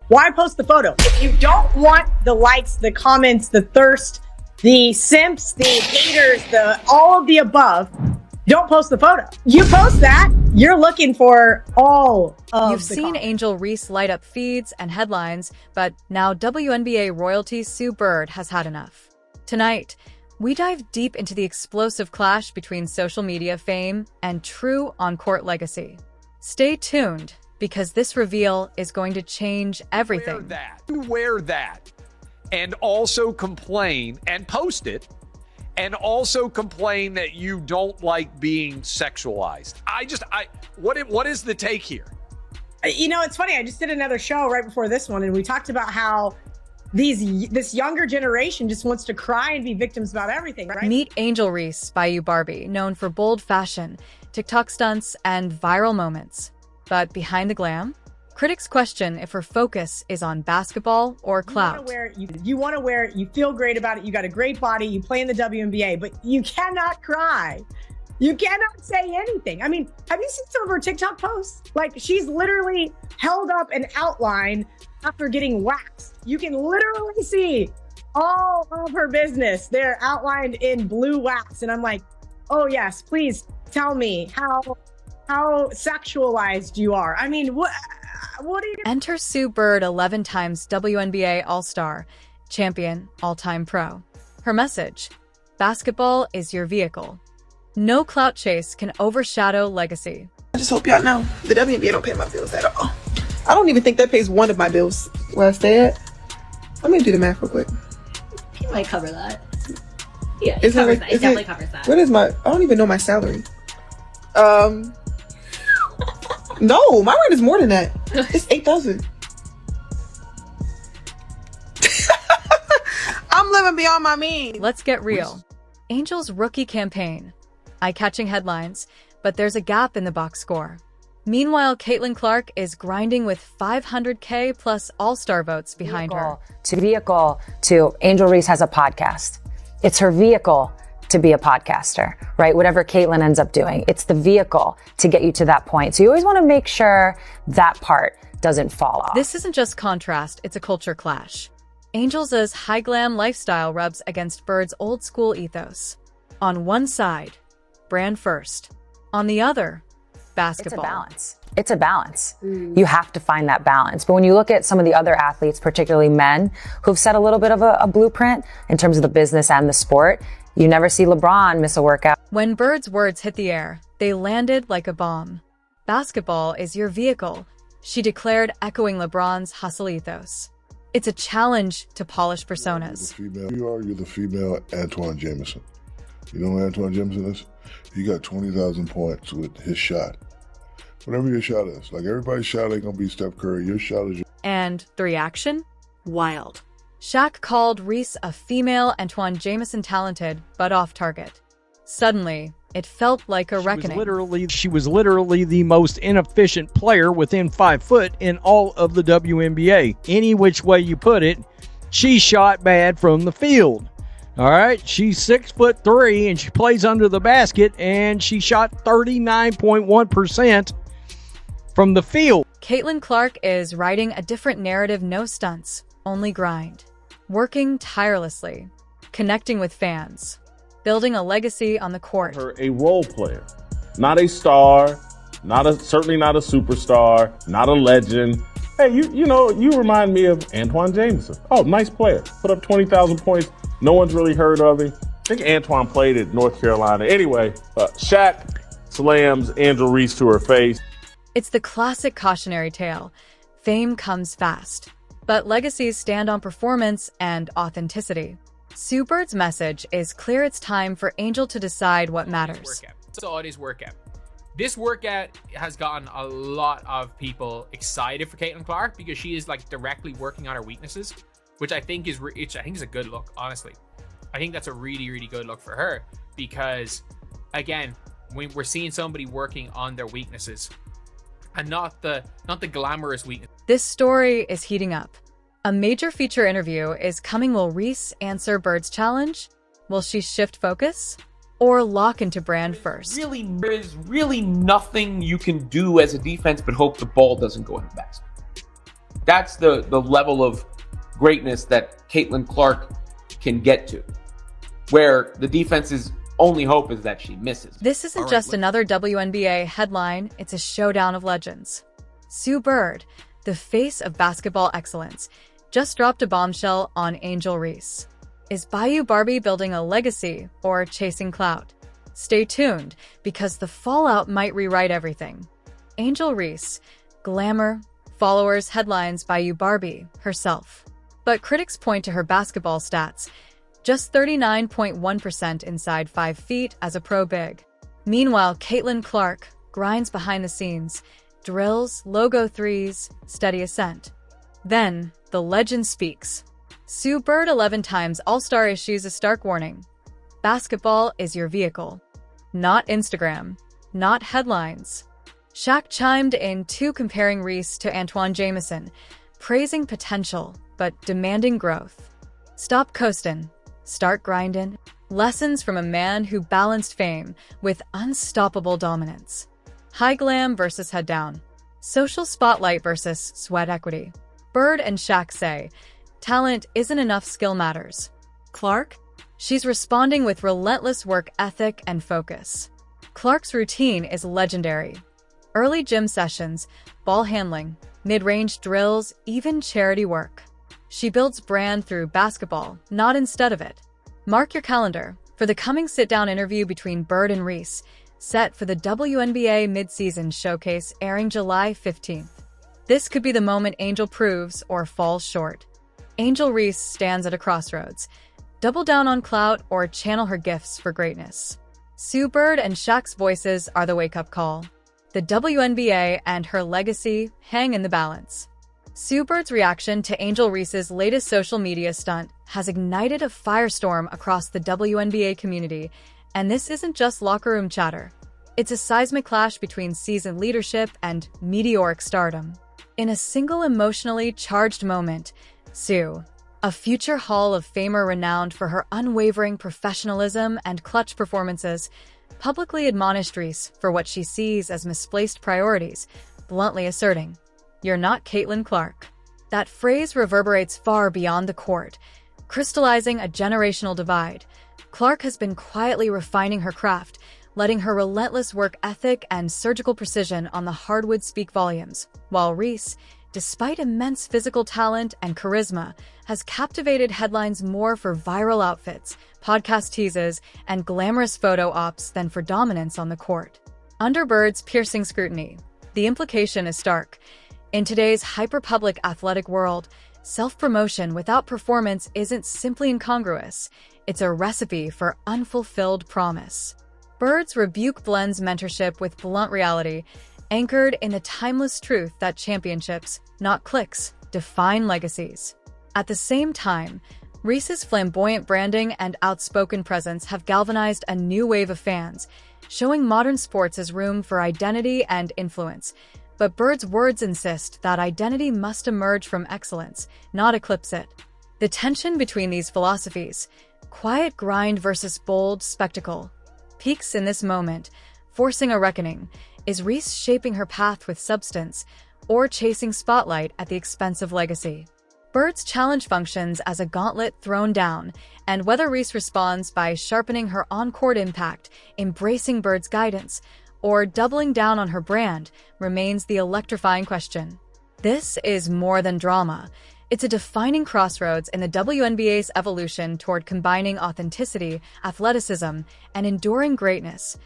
Why post the photo? If you don't want the likes, the comments, the thirst, the simps, the haters, all of the above, don't post the photo. You post that, you're looking for all of You've seen comments. Angel Reese light up feeds and headlines, but now WNBA royalty Sue Bird has had enough. Tonight, we dive deep into the explosive clash between social media fame and true on-court legacy. Stay tuned, because this reveal is going to change everything. Wear that and also complain and post it and also complain that you don't like being sexualized. What is the take here? You know, it's funny. I just did another show right before this one, and we talked about how this younger generation just wants to cry and be victims about everything, right? Meet Angel Reese by You Barbie, known for bold fashion, TikTok stunts, and viral moments. But behind the glam, critics question if her focus is on basketball or clout. You want to wear it, you feel great about it, you got a great body, you play in the WNBA, but you cannot cry. You cannot say anything. I mean, have you seen some of her TikTok posts? Like, she's literally held up an outline after getting waxed. You can literally see all of her business there outlined in blue wax. And I'm like, oh yes, please tell me how sexualized you are. I mean, what do you... Enter Sue Bird, 11 times WNBA All-Star, champion, all-time pro. Her message: basketball is your vehicle. No clout chase can overshadow legacy. I just hope y'all know the WNBA don't pay my bills at all. I don't even think that pays one of my bills where I stay at. Let me do the math real quick. It might cover that. Yeah, it definitely covers that. What is I don't even know my salary. No, my rent is more than that. It's $8,000. I'm living beyond my means. Let's get real. Angel's rookie campaign. Eye-catching headlines, but there's a gap in the box score. Meanwhile, Caitlin Clark is grinding with 500K plus all-star votes behind her. Vehicle to Angel Reese has a podcast. It's her vehicle to be a podcaster, right? Whatever Caitlin ends up doing, it's the vehicle to get you to that point. So you always want to make sure that part doesn't fall off. This isn't just contrast, it's a culture clash. Angel's high glam lifestyle rubs against Bird's old school ethos. On one side, brand first. On the other, basketball. It's a balance. You have to find that balance. But when you look at some of the other athletes, particularly men, who've set a little bit of a blueprint in terms of the business and the sport, you never see LeBron miss a workout. When Bird's words hit the air, they landed like a bomb. Basketball is your vehicle, she declared, echoing LeBron's hustle ethos. It's a challenge to polished personas. You're the female Antoine Jameson. You know who Antoine Jameson is? He got 20,000 points with his shot. Whatever your shot is. Like, everybody's shot ain't gonna be Steph Curry. Your shot is... And the reaction? Wild. Shaq called Reese a female Antoine Jameson talented, but off target. Suddenly, it felt like a reckoning. She was literally the most inefficient player within 5 foot in all of the WNBA. Any which way you put it, she shot bad from the field. All right, she's 6'3" and she plays under the basket, and she shot 39.1% from the field. Caitlin Clark is writing a different narrative: no stunts, only grind. Working tirelessly, connecting with fans, building a legacy on the court. Her a role player, not a star, certainly not a superstar, not a legend. Hey, you remind me of Antoine Jameson. Oh, nice player. Put up 20,000 points. No one's really heard of him. I think Antoine played at North Carolina. Anyway, Shaq slams Angel Reese to her face. It's the classic cautionary tale. Fame comes fast, but legacies stand on performance and authenticity. Sue Bird's message is clear: it's time for Angel to decide what matters. So it is workout. This workout has gotten a lot of people excited for Caitlin Clark because she is like directly working on her weaknesses, which I think is a good look. Honestly, I think that's a really, really good look for her because, again, when we're seeing somebody working on their weaknesses and not the glamorous weakness. This story is heating up. A major feature interview is coming. Will Reese answer Bird's challenge? Will she shift focus or lock into brand first? There is really nothing you can do as a defense but hope the ball doesn't go in the basket. That's the level of greatness that Caitlin Clark can get to, where the defense's only hope is that she misses. This isn't just another WNBA headline, it's a showdown of legends. Sue Bird, the face of basketball excellence, just dropped a bombshell on Angel Reese. Is Bayou Barbie building a legacy or chasing clout? Stay tuned, because the fallout might rewrite everything. Angel Reese, glamour, followers, headlines, Bayou Barbie herself. But critics point to her basketball stats. Just 39.1% inside 5 feet as a pro big. Meanwhile, Caitlin Clark grinds behind the scenes, drills, logo threes, steady ascent. Then, the legend speaks. Sue Bird 11 times All-Star issues a stark warning. Basketball is your vehicle. Not Instagram. Not headlines. Shaq chimed in too, comparing Reese to Antoine Jameson, praising potential, but demanding growth. Stop coastin'. Start grindin'. Lessons from a man who balanced fame with unstoppable dominance. High glam versus head down. Social spotlight versus sweat equity. Bird and Shaq say, talent isn't enough, skill matters. Clark? She's responding with relentless work ethic and focus. Clark's routine is legendary. Early gym sessions, ball handling, mid-range drills, even charity work. She builds brand through basketball, not instead of it. Mark your calendar for the coming sit-down interview between Bird and Reese, set for the WNBA mid-season showcase airing July 15th. This could be the moment Angel proves or falls short. Angel Reese stands at a crossroads. Double down on clout or channel her gifts for greatness. Sue Bird and Shaq's voices are the wake-up call. The WNBA and her legacy hang in the balance. Sue Bird's reaction to Angel Reese's latest social media stunt has ignited a firestorm across the WNBA community, and this isn't just locker room chatter. It's a seismic clash between seasoned leadership and meteoric stardom. In a single emotionally charged moment, Sue, a future Hall of Famer renowned for her unwavering professionalism and clutch performances, publicly admonished Reese for what she sees as misplaced priorities, bluntly asserting, "You're not Caitlin Clark." That phrase reverberates far beyond the court, crystallizing a generational divide. Clark has been quietly refining her craft, letting her relentless work ethic and surgical precision on the hardwood speak volumes, while Reese, despite immense physical talent and charisma, has captivated headlines more for viral outfits, podcast teases, and glamorous photo ops than for dominance on the court. Under Bird's piercing scrutiny, the implication is stark. In today's hyper-public athletic world, self-promotion without performance isn't simply incongruous, it's a recipe for unfulfilled promise. Bird's rebuke blends mentorship with blunt reality, anchored in the timeless truth that championships, not clicks, define legacies. At the same time, Reese's flamboyant branding and outspoken presence have galvanized a new wave of fans, showing modern sports as room for identity and influence. But Bird's words insist that identity must emerge from excellence, not eclipse it. The tension between these philosophies, quiet grind versus bold spectacle, peaks in this moment, forcing a reckoning. Is Reese shaping her path with substance, or chasing spotlight at the expense of legacy? Bird's challenge functions as a gauntlet thrown down, and whether Reese responds by sharpening her on-court impact, embracing Bird's guidance, or doubling down on her brand remains the electrifying question. This is more than drama. It's a defining crossroads in the WNBA's evolution toward combining authenticity, athleticism, and enduring greatness,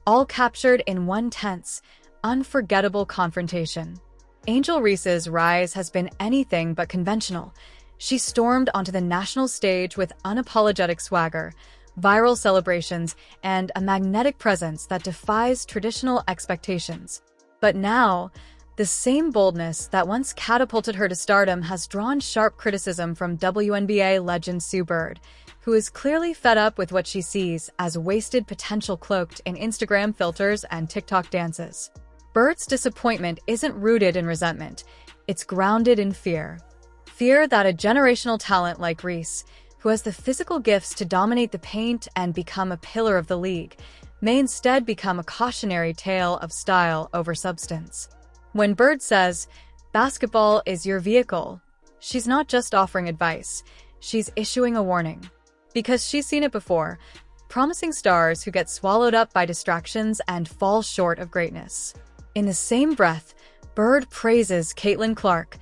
all captured in one tense, unforgettable confrontation. Angel Reese's rise has been anything but conventional. She stormed onto the national stage with unapologetic swagger, viral celebrations, and a magnetic presence that defies traditional expectations. But now, the same boldness that once catapulted her to stardom has drawn sharp criticism from WNBA legend Sue Bird, who is clearly fed up with what she sees as wasted potential cloaked in Instagram filters and TikTok dances. Bird's disappointment isn't rooted in resentment, it's grounded in fear. Fear that a generational talent like Reese, who has the physical gifts to dominate the paint and become a pillar of the league, may instead become a cautionary tale of style over substance. When Bird says, Basketball is your vehicle. She's not just offering advice, she's issuing a warning. Because she's seen it before, promising stars who get swallowed up by distractions and fall short of greatness. In the same breath, Bird praises Caitlin Clark,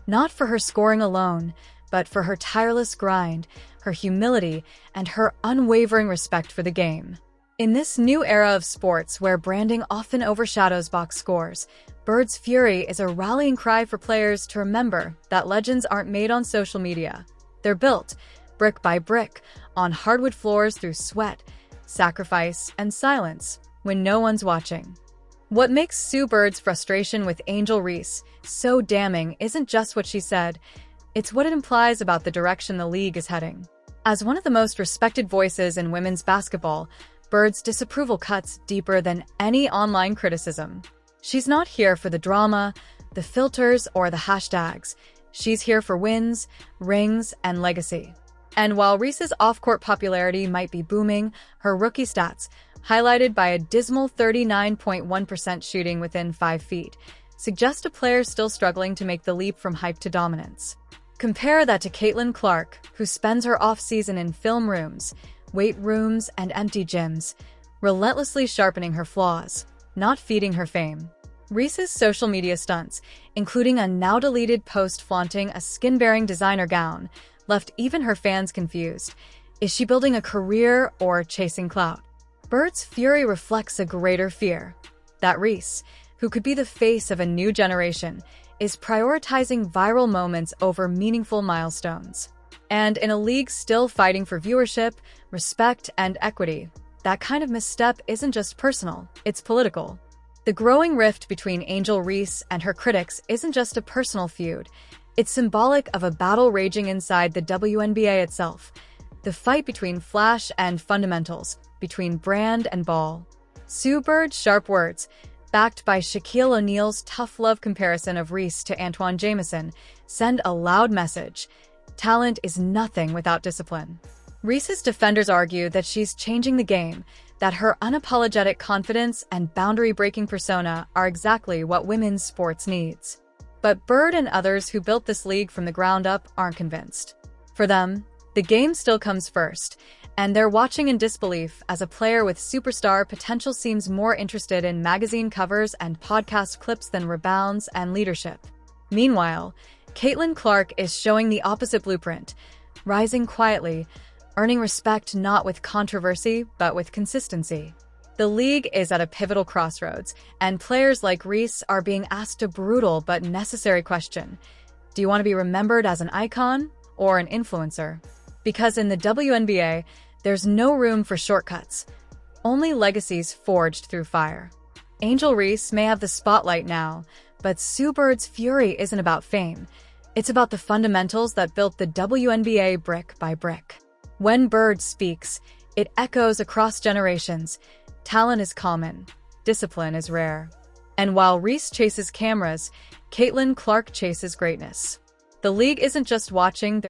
not for her scoring alone, but for her tireless grind, her humility, and her unwavering respect for the game. In this new era of sports where branding often overshadows box scores, Bird's fury is a rallying cry for players to remember that legends aren't made on social media. They're built, brick by brick, on hardwood floors through sweat, sacrifice, and silence when no one's watching. What makes Sue Bird's frustration with Angel Reese so damning isn't just what she said, it's what it implies about the direction the league is heading. As one of the most respected voices in women's basketball, Bird's disapproval cuts deeper than any online criticism. She's not here for the drama, the filters, or the hashtags. She's here for wins, rings, and legacy. And while Reese's off-court popularity might be booming, her rookie stats, highlighted by a dismal 39.1% shooting within 5 feet, suggest a player still struggling to make the leap from hype to dominance. Compare that to Caitlin Clark, who spends her off-season in film rooms, weight rooms, and empty gyms, relentlessly sharpening her flaws, not feeding her fame. Reese's social media stunts, including a now-deleted post flaunting a skin-bearing designer gown, left even her fans confused. Is she building a career or chasing clout? Bird's fury reflects a greater fear, that Reese, who could be the face of a new generation, is prioritizing viral moments over meaningful milestones. And in a league still fighting for viewership, respect, and equity, that kind of misstep isn't just personal, it's political. The growing rift between Angel Reese and her critics isn't just a personal feud, it's symbolic of a battle raging inside the WNBA itself. The fight between flash and fundamentals, between brand and ball. Sue Bird's sharp words, backed by Shaquille O'Neal's tough love comparison of Reese to Antoine Jameson, send a loud message. Talent is nothing without discipline. Reese's defenders argue that she's changing the game, that her unapologetic confidence and boundary-breaking persona are exactly what women's sports needs. But Bird and others who built this league from the ground up aren't convinced. For them, the game still comes first, and they're watching in disbelief as a player with superstar potential seems more interested in magazine covers and podcast clips than rebounds and leadership. Meanwhile, Caitlin Clark is showing the opposite blueprint, rising quietly, earning respect not with controversy, but with consistency. The league is at a pivotal crossroads, and players like Reese are being asked a brutal but necessary question. Do you want to be remembered as an icon or an influencer? Because in the WNBA, there's no room for shortcuts, only legacies forged through fire. Angel Reese may have the spotlight now, but Sue Bird's fury isn't about fame. It's about the fundamentals that built the WNBA brick by brick. When Bird speaks, it echoes across generations. Talent is common, discipline is rare. And while Reese chases cameras, Caitlin Clark chases greatness. The league isn't just watching,